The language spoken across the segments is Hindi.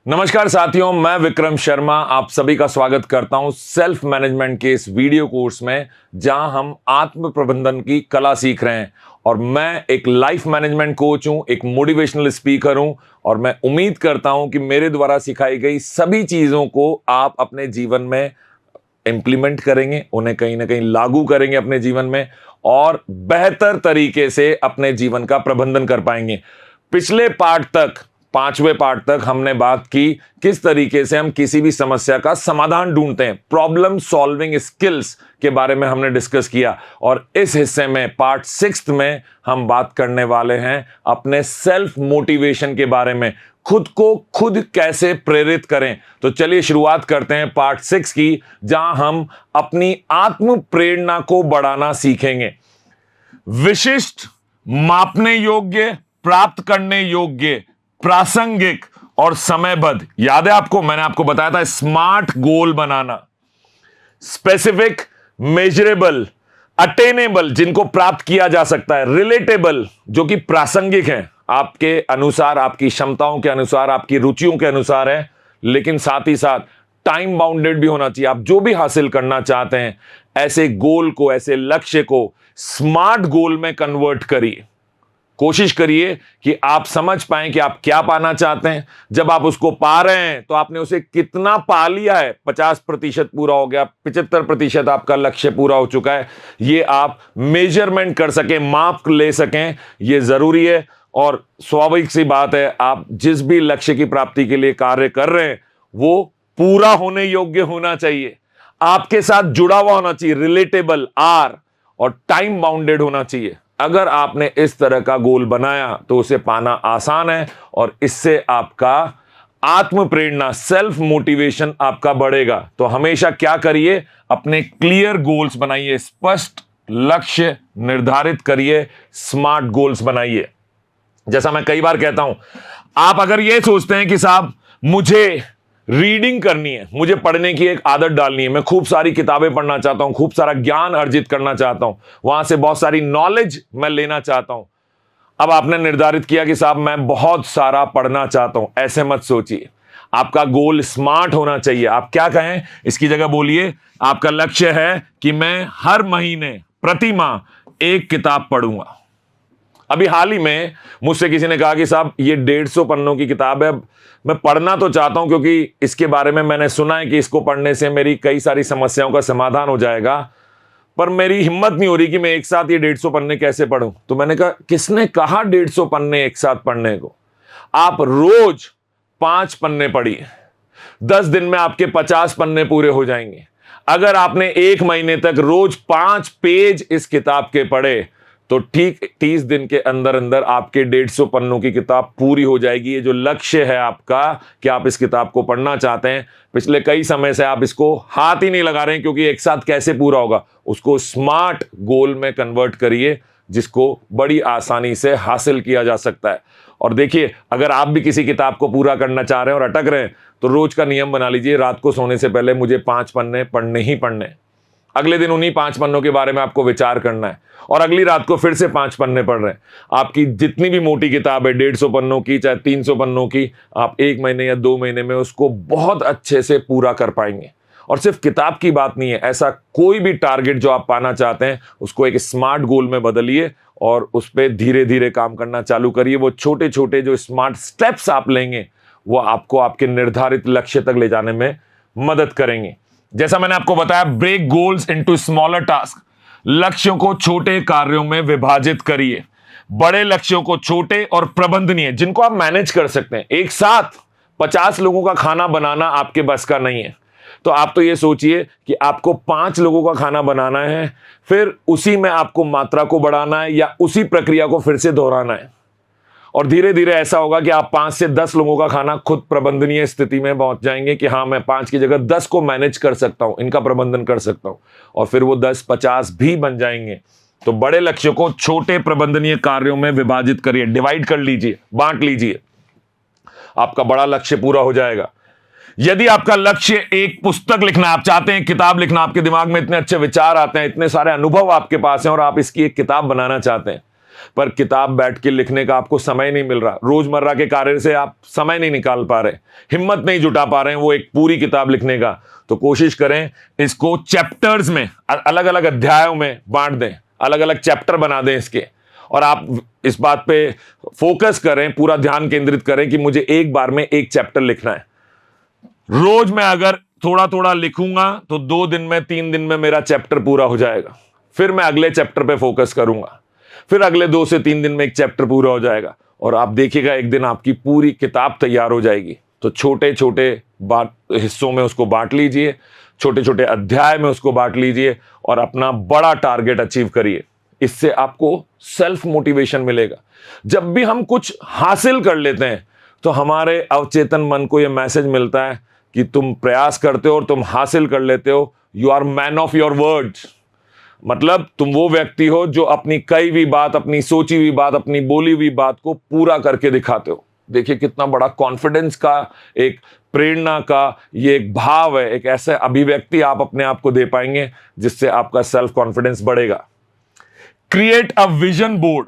नमस्कार साथियों, मैं विक्रम शर्मा आप सभी का स्वागत करता हूं सेल्फ मैनेजमेंट के इस वीडियो कोर्स में, जहां हम आत्म प्रबंधन की कला सीख रहे हैं। और मैं एक लाइफ मैनेजमेंट कोच हूं, एक मोटिवेशनल स्पीकर हूं, और मैं उम्मीद करता हूं कि मेरे द्वारा सिखाई गई सभी चीजों को आप अपने जीवन में इंप्लीमेंट करेंगे, उन्हें कहीं ना कहीं लागू करेंगे अपने जीवन में, और बेहतर तरीके से अपने जीवन का प्रबंधन कर पाएंगे। पिछले पार्ट तक, 5वें पार्ट तक हमने बात की किस तरीके से हम किसी भी समस्या का समाधान ढूंढते हैं, प्रॉब्लम सॉल्विंग स्किल्स के बारे में हमने डिस्कस किया। और इस हिस्से में पार्ट 6 में हम बात करने वाले हैं अपने सेल्फ मोटिवेशन के बारे में, खुद को खुद कैसे प्रेरित करें। तो चलिए शुरुआत करते हैं पार्ट 6 की, जहां हम अपनी आत्म प्रेरणा को बढ़ाना सीखेंगे। विशिष्ट, मापने योग्य, प्राप्त करने योग्य, प्रासंगिक और समयबद्ध। याद है आपको, मैंने आपको बताया था स्मार्ट गोल बनाना, स्पेसिफिक, मेजरेबल, अटेनेबल जिनको प्राप्त किया जा सकता है, रिलेटेबल जो कि प्रासंगिक है, आपके अनुसार, आपकी क्षमताओं के अनुसार, आपकी रुचियों के अनुसार है, लेकिन साथ ही साथ टाइम बाउंडेड भी होना चाहिए। आप जो भी हासिल करना चाहते हैं, ऐसे गोल को, ऐसे लक्ष्य को स्मार्ट गोल में कन्वर्ट करिए। कोशिश करिए कि आप समझ पाएं कि आप क्या पाना चाहते हैं। जब आप उसको पा रहे हैं तो आपने उसे कितना पा लिया है, 50% पूरा हो गया, 75% आपका लक्ष्य पूरा हो चुका है, ये आप मेजरमेंट कर सकें, माप ले सकें, ये जरूरी है। और स्वाभाविक सी बात है, आप जिस भी लक्ष्य की प्राप्ति के लिए कार्य कर रहे हैं वो पूरा होने योग्य होना चाहिए, आपके साथ जुड़ा हुआ होना चाहिए, रिलेटेबल, और टाइम बाउंडेड होना चाहिए। अगर आपने इस तरह का गोल बनाया तो उसे पाना आसान है, और इससे आपका आत्म प्रेरणा, सेल्फ मोटिवेशन आपका बढ़ेगा। तो हमेशा क्या करिए, अपने क्लियर गोल्स बनाइए, स्पष्ट लक्ष्य निर्धारित करिए, स्मार्ट गोल्स बनाइए। जैसा मैं कई बार कहता हूं, आप अगर यह सोचते हैं कि साहब मुझे रीडिंग करनी है, मुझे पढ़ने की एक आदत डालनी है, मैं खूब सारी किताबें पढ़ना चाहता हूं, खूब सारा ज्ञान अर्जित करना चाहता हूं, वहां से बहुत सारी नॉलेज मैं लेना चाहता हूं। अब आपने निर्धारित किया कि साहब मैं बहुत सारा पढ़ना चाहता हूं, ऐसे मत सोचिए। आपका गोल स्मार्ट होना चाहिए। आप क्या कहें, इसकी जगह बोलिए आपका लक्ष्य है कि मैं हर महीने, प्रति माह एक किताब पढ़ूंगा। अभी हाल ही में मुझसे किसी ने कहा कि साहब ये 150 पन्नों की किताब है, मैं पढ़ना तो चाहता हूं क्योंकि इसके बारे में मैंने सुना है कि इसको पढ़ने से मेरी कई सारी समस्याओं का समाधान हो जाएगा, पर मेरी हिम्मत नहीं हो रही कि मैं एक साथ ये 150 पन्ने कैसे पढूं। तो मैंने कहा, किसने कहा 150 पन्ने एक साथ पढ़ने को? आप रोज 5 पन्ने पढ़िए, 10 दिन में आपके 50 पन्ने पूरे हो जाएंगे। अगर आपने 1 महीने तक रोज 5 पेज इस किताब के पढ़े तो ठीक 30 दिन के अंदर अंदर आपके 150 पन्नों की किताब पूरी हो जाएगी। ये जो लक्ष्य है आपका कि आप इस किताब को पढ़ना चाहते हैं, पिछले कई समय से आप इसको हाथ ही नहीं लगा रहे हैं, क्योंकि एक साथ कैसे पूरा होगा। उसको स्मार्ट गोल में कन्वर्ट करिए, जिसको बड़ी आसानी से हासिल किया जा सकता है। और देखिए, अगर आप भी किसी किताब को पूरा करना चाह रहे हैं और अटक रहे हैं, तो रोज का नियम बना लीजिए, रात को सोने से पहले मुझे 5 पन्ने पढ़ने ही पढ़ने। अगले दिन उन्हीं 5 पन्नों के बारे में आपको विचार करना है, और अगली रात को फिर से 5 पन्ने पढ़ रहे हैं। आपकी जितनी भी मोटी किताब है, 150 पन्नों की, चाहे 300 पन्नों की, आप 1 महीने या 2 महीने में उसको बहुत अच्छे से पूरा कर पाएंगे। और सिर्फ किताब की बात नहीं है, ऐसा कोई भी टारगेट जो आप पाना चाहते हैं उसको एक स्मार्ट गोल में बदलिए, और उस पर धीरे धीरे काम करना चालू करिए। वो छोटे छोटे जो स्मार्ट स्टेप्स आप लेंगे, वो आपको आपके निर्धारित लक्ष्य तक ले जाने में मदद करेंगे। जैसा मैंने आपको बताया, break goals into smaller task. लक्ष्यों को छोटे कार्यों में विभाजित करिए। बड़े लक्ष्यों को छोटे और प्रबंधनीय, जिनको आप मैनेज कर सकते हैं। एक साथ 50 लोगों का खाना बनाना आपके बस का नहीं है, तो आप तो ये सोचिए कि आपको 5 लोगों का खाना बनाना है, फिर उसी में आपको मात्रा को बढ़ाना है या उसी प्रक्रिया को फिर से दोहराना है। और धीरे धीरे ऐसा होगा कि आप 5 से 10 लोगों का खाना खुद प्रबंधनीय स्थिति में पहुंच जाएंगे कि हाँ, मैं 5 की जगह 10 को मैनेज कर सकता हूं, इनका प्रबंधन कर सकता हूं, और फिर वो 10, 50 भी बन जाएंगे। तो बड़े लक्ष्यों को छोटे प्रबंधनीय कार्यों में विभाजित करिए, डिवाइड कर लीजिए, बांट लीजिए, आपका बड़ा लक्ष्य पूरा हो जाएगा। यदि आपका लक्ष्य एक पुस्तक लिखना, आप चाहते हैं किताब लिखना, आपके दिमाग में इतने अच्छे विचार आते हैं, इतने सारे अनुभव आपके पास हैं, और आप इसकी एक किताब बनाना चाहते हैं, पर किताब बैठ के लिखने का आपको समय नहीं मिल रहा, रोजमर्रा के कार्य से आप समय नहीं निकाल पा रहे, हिम्मत नहीं जुटा पा रहे हैं वो एक पूरी किताब लिखने का, तो कोशिश करें इसको चैप्टर्स में, अलग अलग अध्यायों में बांट दें, अलग अलग चैप्टर बना दें इसके, और आप इस बात पे फोकस करें, पूरा ध्यान केंद्रित करें कि मुझे एक बार में एक चैप्टर लिखना है। रोज मैं अगर थोड़ा थोड़ा लिखूंगा तो 2 दिन में 3 दिन में मेरा चैप्टर पूरा हो जाएगा, फिर मैं अगले चैप्टर पे फोकस करूंगा, फिर अगले 2 से 3 दिन में एक चैप्टर पूरा हो जाएगा, और आप देखिएगा एक दिन आपकी पूरी किताब तैयार हो जाएगी। तो छोटे छोटे हिस्सों में उसको बांट लीजिए, छोटे छोटे अध्याय में उसको बांट लीजिए और अपना बड़ा टारगेट अचीव करिए। इससे आपको सेल्फ मोटिवेशन मिलेगा। जब भी हम कुछ हासिल कर लेते हैं तो हमारे अवचेतन मन को यह मैसेज मिलता है कि तुम प्रयास करते हो और तुम हासिल कर लेते हो, you are man of your words. मतलब तुम वो व्यक्ति हो जो अपनी कही हुई बात, अपनी सोची हुई बात, अपनी बोली हुई बात को पूरा करके दिखाते हो। देखिए कितना बड़ा कॉन्फिडेंस का, एक प्रेरणा का ये एक भाव है, एक ऐसा अभिव्यक्ति आप अपने आप को दे पाएंगे जिससे आपका सेल्फ कॉन्फिडेंस बढ़ेगा। क्रिएट अ विजन बोर्ड,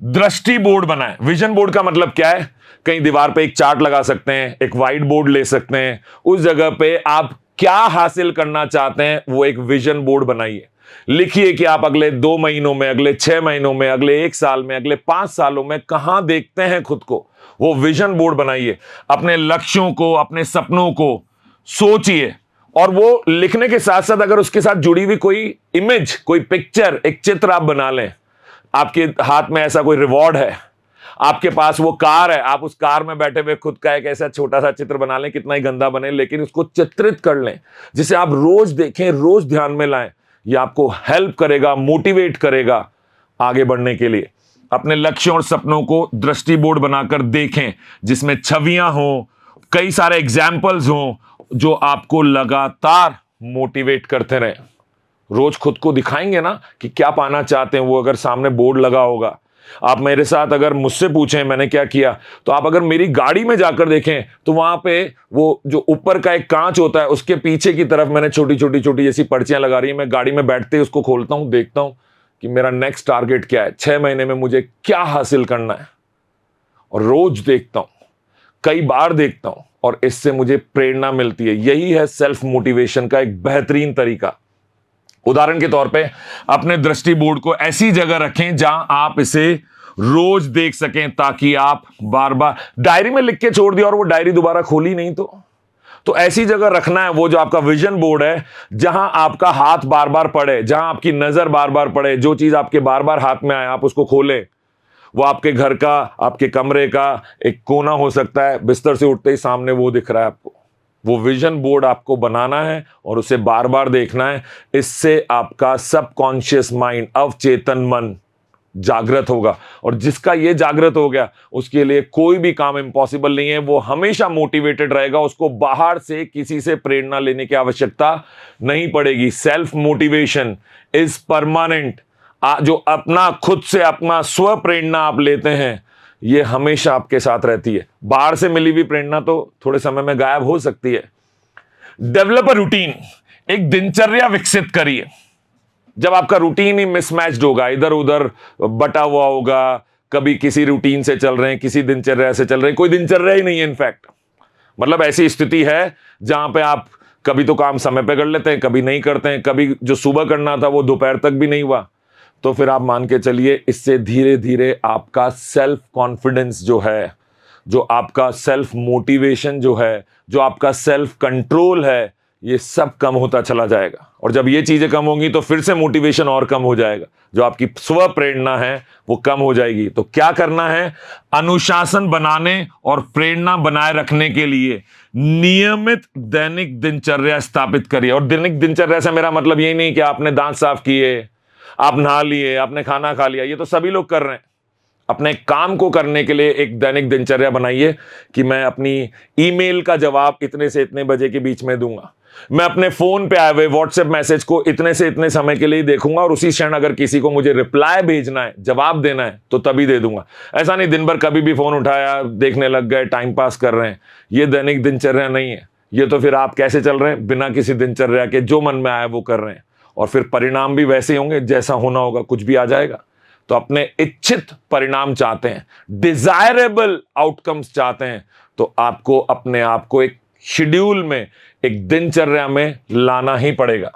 दृष्टि बोर्ड बनाएं। विजन बोर्ड का मतलब क्या है? कहीं दीवार पे एक चार्ट लगा सकते हैं, एक व्हाइट बोर्ड ले सकते हैं, उस जगह पे आप क्या हासिल करना चाहते हैं वो एक विजन बोर्ड बनाइए। लिखिए कि आप अगले 2 महीनों में, अगले 6 महीनों में, अगले 1 साल में, अगले 5 सालों में कहां देखते हैं खुद को, वो विजन बोर्ड बनाइए। अपने लक्ष्यों को, अपने सपनों को सोचिए, और वो लिखने के साथ साथ अगर उसके साथ जुड़ी हुई कोई इमेज, कोई पिक्चर, एक चित्र आप बना लें। आपके हाथ में ऐसा कोई रिवॉर्ड है, आपके पास वो कार है, आप उस कार में बैठे हुए खुद का एक ऐसा छोटा सा चित्र बना लें, कितना ही गंदा बने लेकिन उसको चित्रित कर लें, जिसे आप रोज देखें, रोज ध्यान में लाएं। ये आपको हेल्प करेगा, मोटिवेट करेगा आगे बढ़ने के लिए। अपने लक्ष्यों और सपनों को दृष्टि बोर्ड बनाकर देखें, जिसमें छवियां हों, कई सारे एग्जाम्पल्स हों जो आपको लगातार मोटिवेट करते रहें। रोज खुद को दिखाएंगे ना कि क्या पाना चाहते हैं, वो अगर सामने बोर्ड लगा होगा। आप मेरे साथ अगर मुझसे पूछें मैंने क्या किया, तो आप अगर मेरी गाड़ी में जाकर देखें तो वहां पे वो जो ऊपर का एक कांच होता है उसके पीछे की तरफ मैंने छोटी छोटी छोटी जैसी पर्चियां लगा रही है। मैं गाड़ी में बैठते ही उसको खोलता हूं, देखता हूं कि मेरा नेक्स्ट टारगेट क्या है, 6 महीने में मुझे क्या हासिल करना है, और रोज देखता हूं, कई बार देखता हूं, और इससे मुझे प्रेरणा मिलती है। यही है सेल्फ मोटिवेशन का एक बेहतरीन तरीका। उदाहरण के तौर पे अपने दृष्टि बोर्ड को ऐसी जगह रखें जहां आप इसे रोज देख सकें, ताकि आप बार बार डायरी में लिख के छोड़ दिया और वो डायरी दोबारा खोली नहीं तो ऐसी जगह रखना है वो जो आपका विजन बोर्ड है, जहां आपका हाथ बार बार पड़े, जहां आपकी नजर बार बार पड़े, जो चीज आपके बार बार हाथ में आए आप उसको खोलें। वो आपके घर का, आपके कमरे का एक कोना हो सकता है, बिस्तर से उठते ही सामने वो दिख रहा है आपको। वो विजन बोर्ड आपको बनाना है और उसे बार बार देखना है। इससे आपका सबकॉन्शियस माइंड, अवचेतन मन जागृत होगा, और जिसका ये जागृत हो गया उसके लिए कोई भी काम इम्पॉसिबल नहीं है। वो हमेशा मोटिवेटेड रहेगा, उसको बाहर से किसी से प्रेरणा लेने की आवश्यकता नहीं पड़ेगी। Self motivation is permanent. जो अपना खुद से अपना स्व प्रेरणा आप लेते हैं, ये हमेशा आपके साथ रहती है। बाहर से मिली हुई प्रेरणा तो थोड़े समय में गायब हो सकती है। डेवलप अ रूटीन, एक दिनचर्या विकसित करिए। जब आपका रूटीन ही मिसमैच्ड होगा, इधर उधर बटा हुआ होगा, कभी किसी रूटीन से चल रहे हैं, किसी दिनचर्या से चल रहे हैं, कोई दिनचर्या ही नहीं है इनफैक्ट, मतलब ऐसी स्थिति है जहां पे आप कभी तो काम समय पे कर लेते हैं, कभी नहीं करते हैं, कभी जो सुबह करना था वो दोपहर तक भी नहीं हुआ, तो फिर आप मान के चलिए इससे धीरे धीरे आपका सेल्फ कॉन्फिडेंस जो है, जो आपका सेल्फ मोटिवेशन जो है, जो आपका सेल्फ कंट्रोल है, ये सब कम होता चला जाएगा। और जब ये चीजें कम होंगी तो फिर से मोटिवेशन और कम हो जाएगा, जो आपकी स्व प्रेरणा है वो कम हो जाएगी। तो क्या करना है? अनुशासन बनाने और प्रेरणा बनाए रखने के लिए नियमित दैनिक दिनचर्या स्थापित करिए। और दैनिक दिनचर्या से मेरा मतलब यही नहीं कि आपने दांत साफ किए, आप नहा लिए, आपने खाना खा लिया, ये तो सभी लोग कर रहे हैं। अपने काम को करने के लिए एक दैनिक दिनचर्या बनाइए कि मैं अपनी ईमेल का जवाब इतने से इतने बजे के बीच में दूंगा, मैं अपने फोन पे आए हुए व्हाट्सएप मैसेज को इतने से इतने समय के लिए देखूंगा, और उसी क्षण अगर किसी को मुझे रिप्लाई भेजना है, जवाब देना है, तो तभी दे दूंगा। ऐसा नहीं दिन भर कभी भी फोन उठाया, देखने लग गए, टाइम पास कर रहे हैं। ये दैनिक दिनचर्या नहीं है। ये तो फिर आप कैसे चल रहे हैं? बिना किसी दिनचर्या के, जो मन में आए वो कर रहे हैं, और फिर परिणाम भी वैसे ही होंगे, जैसा होना होगा कुछ भी आ जाएगा। तो अपने इच्छित परिणाम चाहते हैं, डिजायरेबल आउटकम्स चाहते हैं, तो आपको अपने आप को एक शेड्यूल में, एक दिनचर्या में लाना ही पड़ेगा।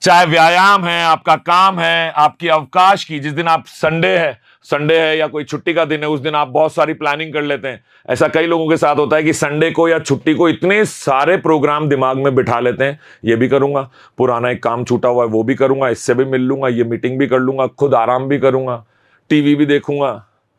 चाहे व्यायाम है, आपका काम है, आपकी अवकाश की, जिस दिन आप संडे है या कोई छुट्टी का दिन है, उस दिन आप बहुत सारी प्लानिंग कर लेते हैं। ऐसा कई लोगों के साथ होता है कि संडे को या छुट्टी को इतने सारे प्रोग्राम दिमाग में बिठा लेते हैं, ये भी करूंगा, पुराना एक काम छूटा हुआ है वो भी करूंगा, इससे भी मिल लूंगा, ये मीटिंग भी कर लूंगा, खुद आराम भी करूंगा, टीवी भी देखूंगा,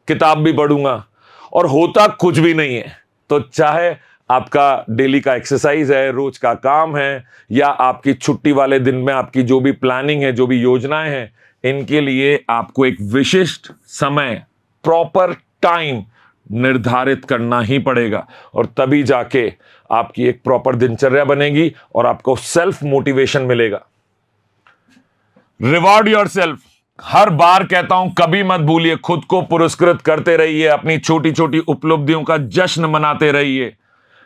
किताब भी पढ़ूंगा, और होता कुछ भी नहीं है। तो चाहे आपका डेली का एक्सरसाइज है, रोज का काम है, या आपकी छुट्टी वाले दिन में आपकी जो भी प्लानिंग है, जो भी योजनाएं हैं, इनके लिए आपको एक विशिष्ट समय, प्रॉपर टाइम निर्धारित करना ही पड़ेगा, और तभी जाके आपकी एक प्रॉपर दिनचर्या बनेगी और आपको सेल्फ मोटिवेशन मिलेगा। रिवॉर्ड योरसेल्फ, हर बार कहता हूं, कभी मत भूलिए, खुद को पुरस्कृत करते रहिए, अपनी छोटी छोटी उपलब्धियों का जश्न मनाते रहिए।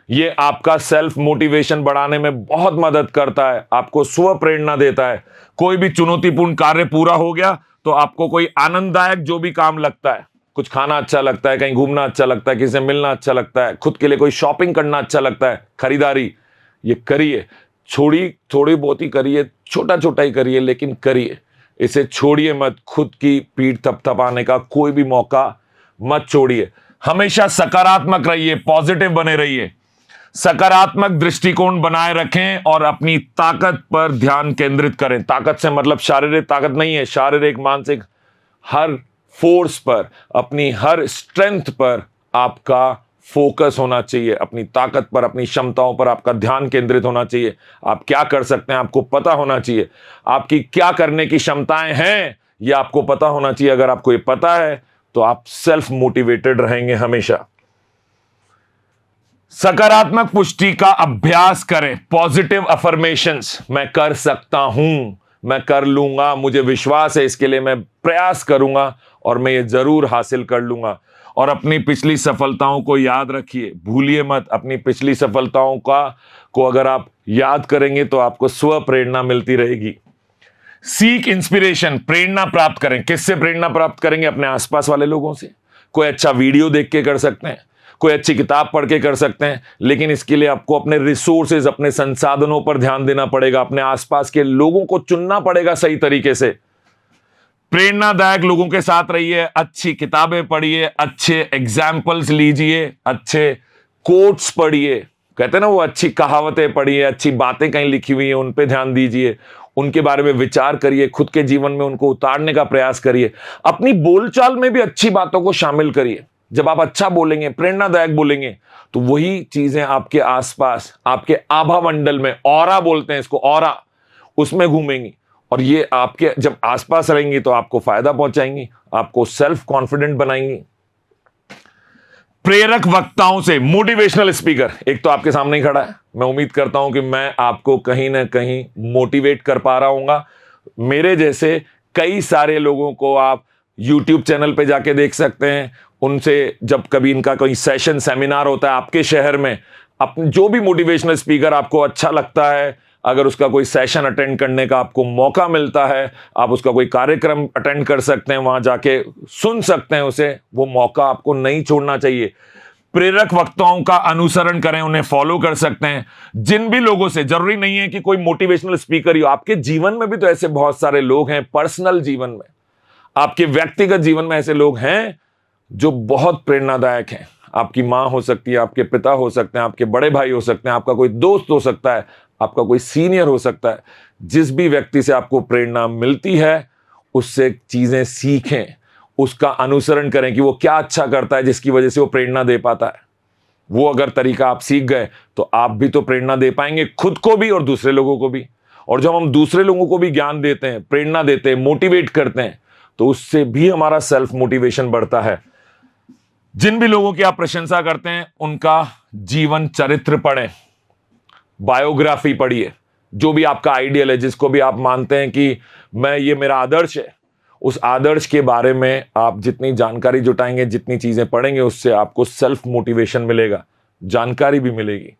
ये आपका सेल्फ मोटिवेशन बढ़ाने में बहुत मदद करता है, आपको स्व प्रेरणा देता है। कोई भी चुनौतीपूर्ण कार्य पूरा हो गया तो आपको कोई आनंददायक जो भी काम लगता है, कुछ खाना अच्छा लगता है, कहीं घूमना अच्छा लगता है, किसी से मिलना अच्छा लगता है, खुद के लिए कोई शॉपिंग करना अच्छा लगता है, खरीदारी, ये करिए। थोड़ी बहुत ही करिए, छोटा छोटा ही करिए, लेकिन करिए, इसे छोड़िए मत। खुद की पीठ थपथपाने का कोई भी मौका मत छोड़िए। हमेशा सकारात्मक रहिए, पॉजिटिव बने रहिए, सकारात्मक दृष्टिकोण बनाए रखें और अपनी ताकत पर ध्यान केंद्रित करें। ताकत से मतलब शारीरिक ताकत नहीं है, शारीरिक, मानसिक, हर फोर्स पर, अपनी हर स्ट्रेंथ पर आपका फोकस होना चाहिए, अपनी ताकत पर, अपनी क्षमताओं पर आपका ध्यान केंद्रित होना चाहिए। आप क्या कर सकते हैं आपको पता होना चाहिए, आपकी क्या करने की क्षमताएं हैं यह आपको पता होना चाहिए। अगर आपको ये पता है तो आप सेल्फ मोटिवेटेड रहेंगे हमेशा। सकारात्मक पुष्टि का अभ्यास करें, पॉजिटिव अफर्मेशंस, मैं कर सकता हूं, मैं कर लूंगा, मुझे विश्वास है, इसके लिए मैं प्रयास करूंगा और मैं ये जरूर हासिल कर लूंगा। और अपनी पिछली सफलताओं को याद रखिए, भूलिए मत। अपनी पिछली सफलताओं को अगर आप याद करेंगे तो आपको स्व प्रेरणा मिलती रहेगी। सीक इंस्पिरेशन, प्रेरणा प्राप्त करें। किससे प्रेरणा प्राप्त करेंगे? अपने आसपास वाले लोगों से। कोई अच्छा वीडियो देख के कर सकते हैं, कोई अच्छी किताब पढ़ के कर सकते हैं, लेकिन इसके लिए आपको अपने रिसोर्सेज, अपने संसाधनों पर ध्यान देना पड़ेगा, अपने आसपास के लोगों को चुनना पड़ेगा सही तरीके से। प्रेरणादायक लोगों के साथ रहिए, अच्छी किताबें पढ़िए, अच्छे एग्जाम्पल्स लीजिए, अच्छे कोट्स पढ़िए, कहते हैं ना वो अच्छी कहावतें पढ़िए, अच्छी बातें कहीं लिखी हुई है उन पे ध्यान दीजिए, उनके बारे में विचार करिए, खुद के जीवन में उनको उतारने का प्रयास करिए। अपनी बोलचाल में भी अच्छी बातों को शामिल करिए। जब आप अच्छा बोलेंगे, प्रेरणादायक बोलेंगे, तो वही चीजें आपके आसपास, आपके आभा मंडल में, ऑरा बोलते हैं इसको, ऑरा, उसमें घूमेंगी, और ये आपके जब आसपास रहेंगी तो आपको फायदा पहुंचाएंगी, आपको सेल्फ कॉन्फिडेंट बनाएंगी। प्रेरक वक्ताओं से, मोटिवेशनल स्पीकर एक तो आपके सामने ही खड़ा है, मैं उम्मीद करता हूं कि मैं आपको कहीं ना कहीं मोटिवेट कर पा रहा हूंगा। मेरे जैसे कई सारे लोगों को आप YouTube चैनल पे जाके देख सकते हैं। उनसे जब कभी इनका कोई सेशन, सेमिनार होता है आपके शहर में, अपने जो भी मोटिवेशनल स्पीकर आपको अच्छा लगता है, अगर उसका कोई सेशन अटेंड करने का आपको मौका मिलता है, आप उसका कोई कार्यक्रम अटेंड कर सकते हैं, वहां जाके सुन सकते हैं उसे, वो मौका आपको नहीं छोड़ना चाहिए। प्रेरक वक्ताओं का अनुसरण करें, उन्हें फॉलो कर सकते हैं। जिन भी लोगों से, जरूरी नहीं है कि कोई मोटिवेशनल स्पीकर ही हो, आपके जीवन में भी तो ऐसे बहुत सारे लोग हैं, पर्सनल जीवन में, आपके व्यक्तिगत जीवन में ऐसे लोग हैं जो बहुत प्रेरणादायक हैं। आपकी मां हो सकती है, आपके पिता हो सकते हैं, आपके बड़े भाई हो सकते हैं, आपका कोई दोस्त हो सकता है, आपका कोई सीनियर हो सकता है। जिस भी व्यक्ति से आपको प्रेरणा मिलती है उससे चीजें सीखें, उसका अनुसरण करें कि वो क्या अच्छा करता है जिसकी वजह से वो प्रेरणा दे पाता है। वो अगर तरीका आप सीख गए तो आप भी तो प्रेरणा दे पाएंगे, खुद को भी और दूसरे लोगों को भी। और जब हम दूसरे लोगों को भी ज्ञान देते हैं, प्रेरणा देते हैं, मोटिवेट करते हैं, तो उससे भी हमारा सेल्फ मोटिवेशन बढ़ता है। जिन भी लोगों की आप प्रशंसा करते हैं उनका जीवन चरित्र पढ़ें, बायोग्राफी पढ़िए। जो भी आपका आइडियल है, जिसको भी आप मानते हैं कि मैं, ये मेरा आदर्श है, उस आदर्श के बारे में आप जितनी जानकारी जुटाएंगे, जितनी चीजें पढ़ेंगे, उससे आपको सेल्फ मोटिवेशन मिलेगा, जानकारी भी मिलेगी।